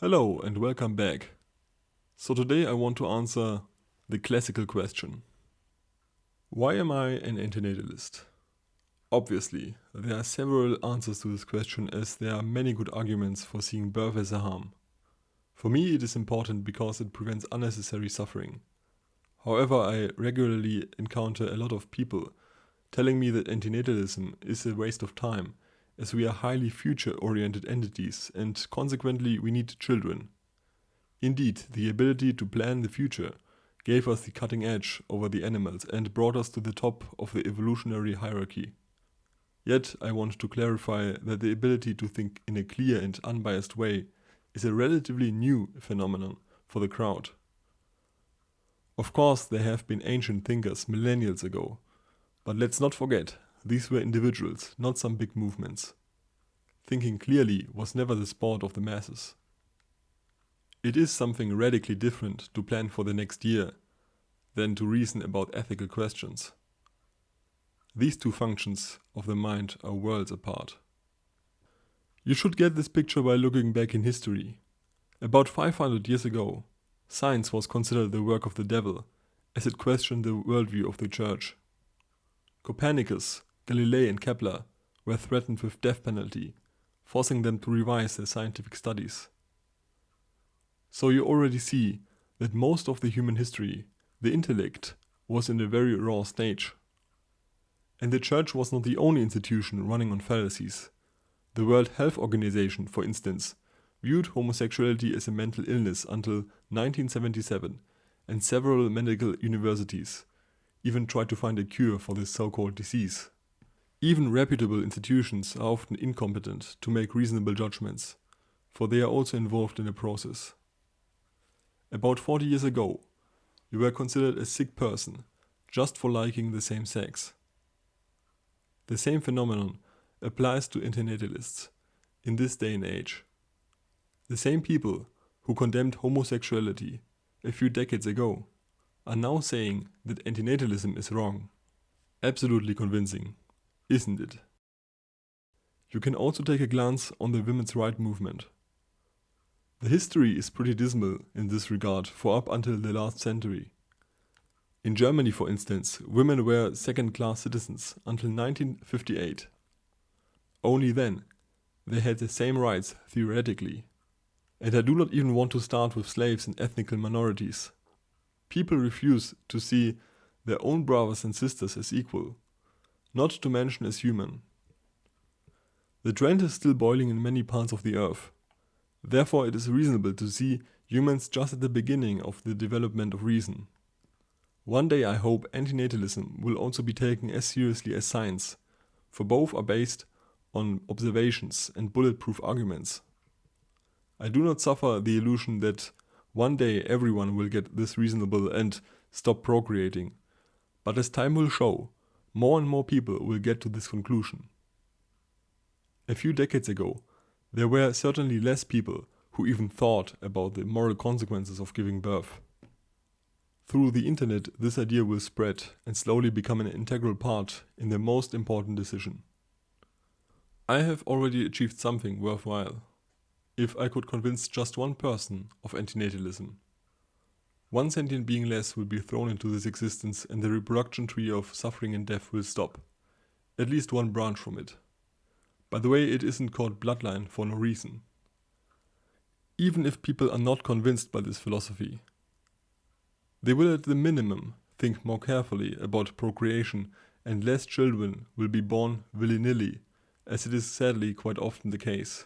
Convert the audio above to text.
Hello and welcome back. So today I want to answer the classical question. Why am I an antinatalist? Obviously, there are several answers to this question as there are many good arguments for seeing birth as a harm. For me it is important because it prevents unnecessary suffering. However, I regularly encounter a lot of people telling me that antinatalism is a waste of time as we are highly future-oriented entities and consequently we need children. Indeed, the ability to plan the future gave us the cutting edge over the animals and brought us to the top of the evolutionary hierarchy. Yet I want to clarify that the ability to think in a clear and unbiased way is a relatively new phenomenon for the crowd. Of course, there have been ancient thinkers millennials ago, but let's not forget, these were individuals, not some big movements. Thinking clearly was never the sport of the masses. It is something radically different to plan for the next year than to reason about ethical questions. These two functions of the mind are worlds apart. You should get this picture by looking back in history. About 500 years ago, science was considered the work of the devil, as it questioned the worldview of the church. Copernicus, Galilei and Kepler were threatened with death penalty, forcing them to revise their scientific studies. So you already see that most of the human history, the intellect, was in a very raw stage. And the church was not the only institution running on fallacies. The World Health Organization, for instance, viewed homosexuality as a mental illness until 1977, and several medical universities even tried to find a cure for this so-called disease. Even reputable institutions are often incompetent to make reasonable judgments, for they are also involved in the process. About 40 years ago, you were considered a sick person just for liking the same sex. The same phenomenon applies to antinatalists in this day and age. The same people who condemned homosexuality a few decades ago are now saying that antinatalism is wrong. Absolutely convincing, isn't it? You can also take a glance on the women's rights movement. The history is pretty dismal in this regard for up until the last century. In Germany, for instance, women were second-class citizens until 1958. Only then, they had the same rights theoretically. And I do not even want to start with slaves and ethnic minorities. People refuse to see their own brothers and sisters as equal, not to mention as human. The trend is still boiling in many parts of the earth. Therefore, it is reasonable to see humans just at the beginning of the development of reason. One day I hope antinatalism will also be taken as seriously as science, for both are based on observations and bulletproof arguments. I do not suffer the illusion that one day everyone will get this reasonable and stop procreating, but as time will show, more and more people will get to this conclusion. A few decades ago, there were certainly less people who even thought about the moral consequences of giving birth. Through the internet, this idea will spread and slowly become an integral part in the most important decision. I have already achieved something worthwhile. If I could convince just one person of antinatalism, one sentient being less will be thrown into this existence and the reproduction tree of suffering and death will stop. At least one branch from it. By the way, it isn't called bloodline for no reason. Even if people are not convinced by this philosophy, they will at the minimum think more carefully about procreation and less children will be born willy-nilly, as it is sadly quite often the case.